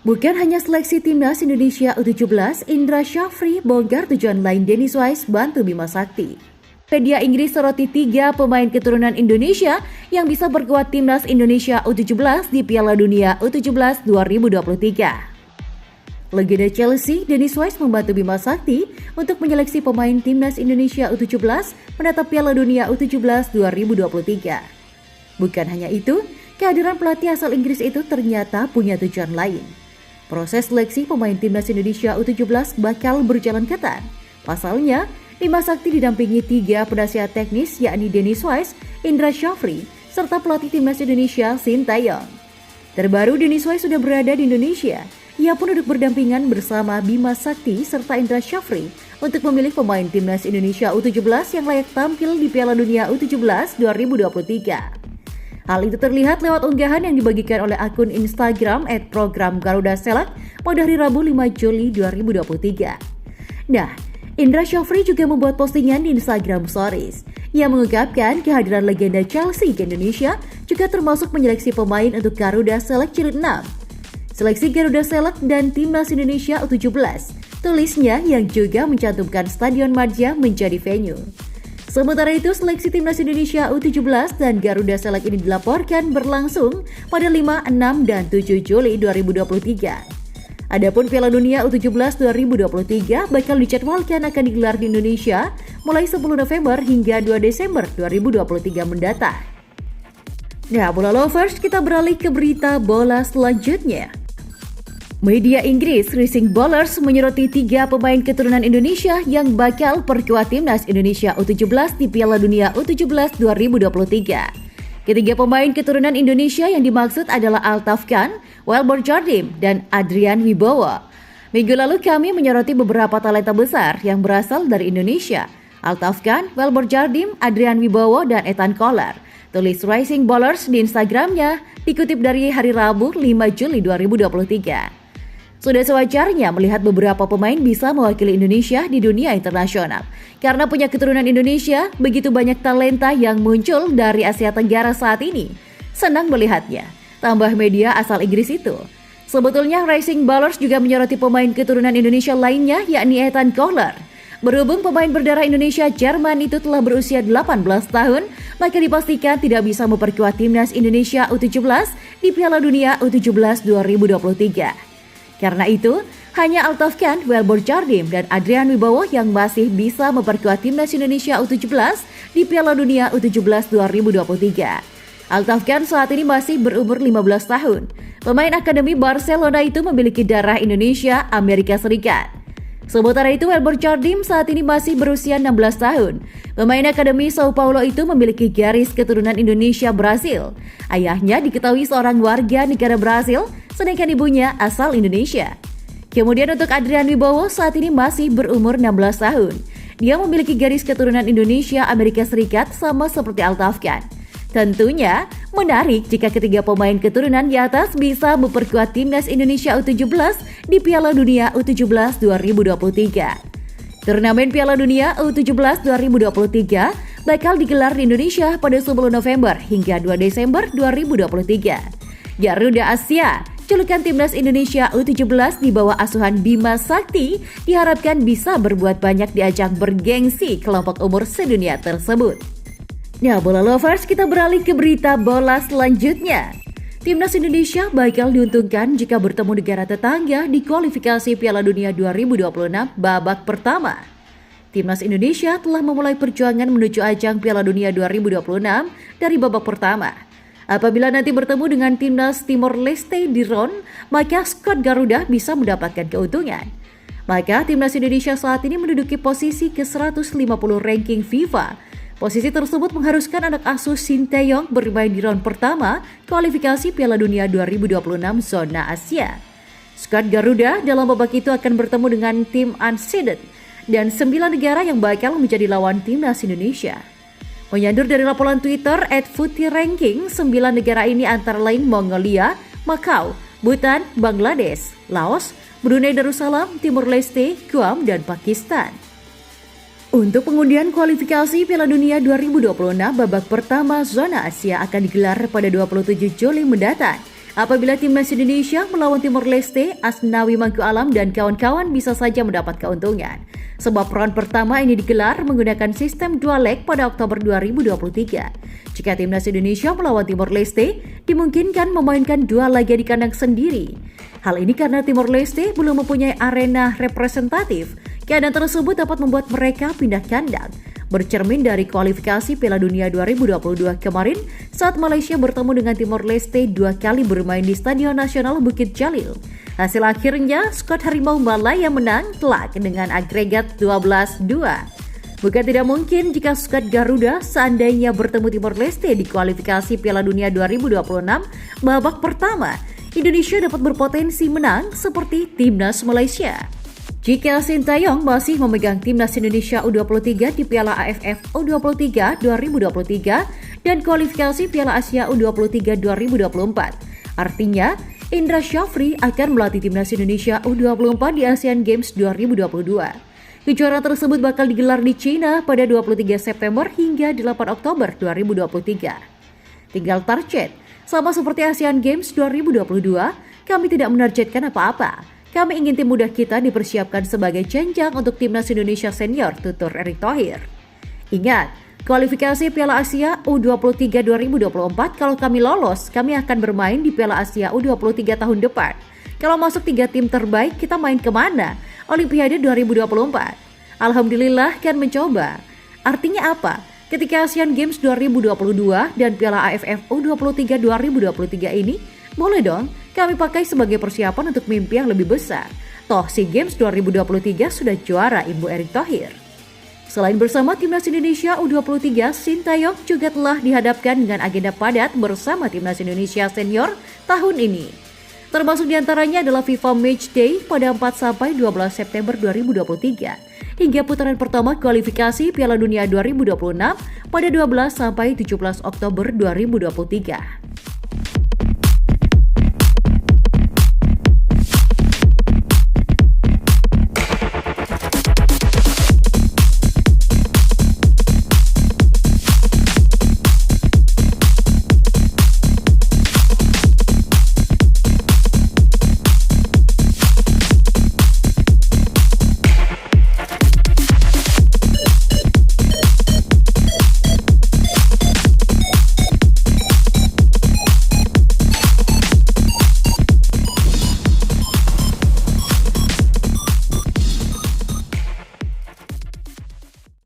Bukan hanya seleksi timnas Indonesia U17, Indra Syafri bongkar tujuan lain Dennis Wise bantu Bima Sakti. Media Inggris soroti 3 pemain keturunan Indonesia yang bisa berkuat timnas Indonesia U17 di Piala Dunia U17 2023. Legenda Chelsea, Dennis Wise membantu Bima Sakti untuk menyeleksi pemain timnas Indonesia U17 menatap Piala Dunia U17 2023. Bukan hanya itu, kehadiran pelatih asal Inggris itu ternyata punya tujuan lain. Proses seleksi pemain timnas Indonesia U17 bakal berjalan ketat. Pasalnya, Bima Sakti didampingi 3 penasihat teknis yakni Dennis Wise, Indra Syafri, serta pelatih timnas Indonesia Sintayong. Terbaru, Dennis Wise sudah berada di Indonesia. Ia pun duduk berdampingan bersama Bima Sakti serta Indra Syafri untuk memilih pemain timnas Indonesia U17 yang layak tampil di Piala Dunia U17 2023. Hal itu terlihat lewat unggahan yang dibagikan oleh akun Instagram @program_Garuda_Select pada hari Rabu 5 Juli 2023. Nah, Indra Syafri juga membuat postingan di Instagram Stories. Ia mengungkapkan kehadiran legenda Chelsea ke Indonesia juga termasuk menyeleksi pemain untuk Garuda Select Jilid 6. Seleksi Garuda Select dan Timnas Indonesia U17, tulisnya yang juga mencantumkan Stadion Madia menjadi venue. Sementara itu, seleksi Timnas Indonesia U17 dan Garuda Select ini dilaporkan berlangsung pada 5, 6, dan 7 Juli 2023. Adapun Piala Dunia U17 2023 bakal dijadwalkan akan digelar di Indonesia mulai 10 November hingga 2 Desember 2023 mendatang. Nah, bola lovers, kita beralih ke berita bola selanjutnya. Media Inggris Rising Ballers menyoroti 3 pemain keturunan Indonesia yang bakal perkuat timnas Indonesia U17 di Piala Dunia U17 2023. Ketiga pemain keturunan Indonesia yang dimaksud adalah Altaf Khan, Welbor Jardim, dan Adrian Wibowo. Minggu lalu kami menyoroti beberapa talenta besar yang berasal dari Indonesia. Altaf Khan, Welbor Jardim, Adrian Wibowo, dan Ethan Koller. Tulis Rising Ballers di Instagramnya, dikutip dari hari Rabu 5 Juli 2023. Sudah sewajarnya melihat beberapa pemain bisa mewakili Indonesia di dunia internasional. Karena punya keturunan Indonesia, begitu banyak talenta yang muncul dari Asia Tenggara saat ini. Senang melihatnya, tambah media asal Inggris itu. Sebetulnya Rising Ballers juga menyoroti pemain keturunan Indonesia lainnya, yakni Ethan Koller. Berhubung pemain berdarah Indonesia Jerman itu telah berusia 18 tahun, maka dipastikan tidak bisa memperkuat timnas Indonesia U17 di Piala Dunia U17 2023. Karena itu, hanya Altaf Khan, Welbor Jardim, dan Adrian Wibowo yang masih bisa memperkuat timnas Indonesia U17 di Piala Dunia U17 2023. Altaf Khan saat ini masih berumur 15 tahun. Pemain akademi Barcelona itu memiliki darah Indonesia, Amerika Serikat. Sementara itu, Welbor Jardim saat ini masih berusia 16 tahun. Pemain akademi Sao Paulo itu memiliki garis keturunan Indonesia Brasil. Ayahnya diketahui seorang warga negara Brasil, sedangkan ibunya asal Indonesia. Kemudian untuk Adrian Wibowo saat ini masih berumur 16 tahun. Dia memiliki garis keturunan Indonesia Amerika Serikat sama seperti Altaf Khan. Tentunya menarik jika ketiga pemain keturunan di atas bisa memperkuat timnas Indonesia U17 di Piala Dunia U17 2023. Turnamen Piala Dunia U17 2023 bakal digelar di Indonesia pada 10 November hingga 2 Desember 2023. Garuda Asia, julukan timnas Indonesia U17 di bawah asuhan Bima Sakti, diharapkan bisa berbuat banyak di ajang bergengsi kelompok umur sedunia tersebut. Nah, bola lovers, kita beralih ke berita bola selanjutnya. Timnas Indonesia bakal diuntungkan jika bertemu negara tetangga di kualifikasi Piala Dunia 2026 babak pertama. Timnas Indonesia telah memulai perjuangan menuju ajang Piala Dunia 2026 dari babak pertama. Apabila nanti bertemu dengan timnas Timor Leste di RON, maka skuad Garuda bisa mendapatkan keuntungan. Maka timnas Indonesia saat ini menduduki posisi ke-150 ranking FIFA. Posisi tersebut mengharuskan anak asuh Sintayong bermain di round pertama kualifikasi Piala Dunia 2026 zona Asia. Skuad Garuda dalam babak itu akan bertemu dengan tim unseeded dan 9 negara yang bakal menjadi lawan timnas Indonesia. Menyandur dari laporan Twitter @footyranking, 9 negara ini antara lain Mongolia, Macau, Bhutan, Bangladesh, Laos, Brunei Darussalam, Timor Leste, Guam, dan Pakistan. Untuk pengundian kualifikasi Piala Dunia 2026 babak pertama zona Asia akan digelar pada 27 Juli mendatang. Apabila timnas Indonesia melawan Timor Leste, Asnawi Mangku Alam dan kawan-kawan bisa saja mendapat keuntungan. Sebab round pertama ini digelar menggunakan sistem dua leg pada Oktober 2023. Jika timnas Indonesia melawan Timor Leste, dimungkinkan memainkan dua laga di kandang sendiri. Hal ini karena Timor Leste belum mempunyai arena representatif. Keadaan tersebut dapat membuat mereka pindah kandang. Bercermin dari kualifikasi Piala Dunia 2022 kemarin saat Malaysia bertemu dengan Timor Leste 2 kali bermain di Stadion Nasional Bukit Jalil. Hasil akhirnya, skuad Harimau Malaya menang telak dengan agregat 12-2. Bukan tidak mungkin jika skuad Garuda seandainya bertemu Timor Leste di kualifikasi Piala Dunia 2026 babak pertama, Indonesia dapat berpotensi menang seperti timnas Malaysia. Jika Sintayong masih memegang timnas Indonesia U23 di Piala AFF U23 2023 dan kualifikasi Piala Asia U23 2024, artinya Indra Syafri akan melatih timnas Indonesia U24 di Asian Games 2022. Kejuaraan tersebut bakal digelar di China pada 23 September hingga 8 Oktober 2023. Tinggal target, sama seperti Asian Games 2022, kami tidak menargetkan apa-apa. Kami ingin tim muda kita dipersiapkan sebagai jenjang untuk timnas Indonesia senior, tutur Erick Thohir. Ingat, kualifikasi Piala Asia U23 2024 kalau kami lolos, kami akan bermain di Piala Asia U23 tahun depan. Kalau masuk 3 tim terbaik, kita main kemana? Olimpiade 2024. Alhamdulillah kan mencoba. Artinya apa? Ketika Asian Games 2022 dan Piala AFF U23 2023 ini, boleh dong kami pakai sebagai persiapan untuk mimpi yang lebih besar. Toh SEA Games 2023 sudah juara Ibu Erick Thohir. Selain bersama timnas Indonesia U23, Sintayong juga telah dihadapkan dengan agenda padat bersama timnas Indonesia senior tahun ini. Termasuk diantaranya adalah FIFA Matchday pada 4-12 September 2023 hingga putaran pertama kualifikasi Piala Dunia 2026 pada 12-17 Oktober 2023.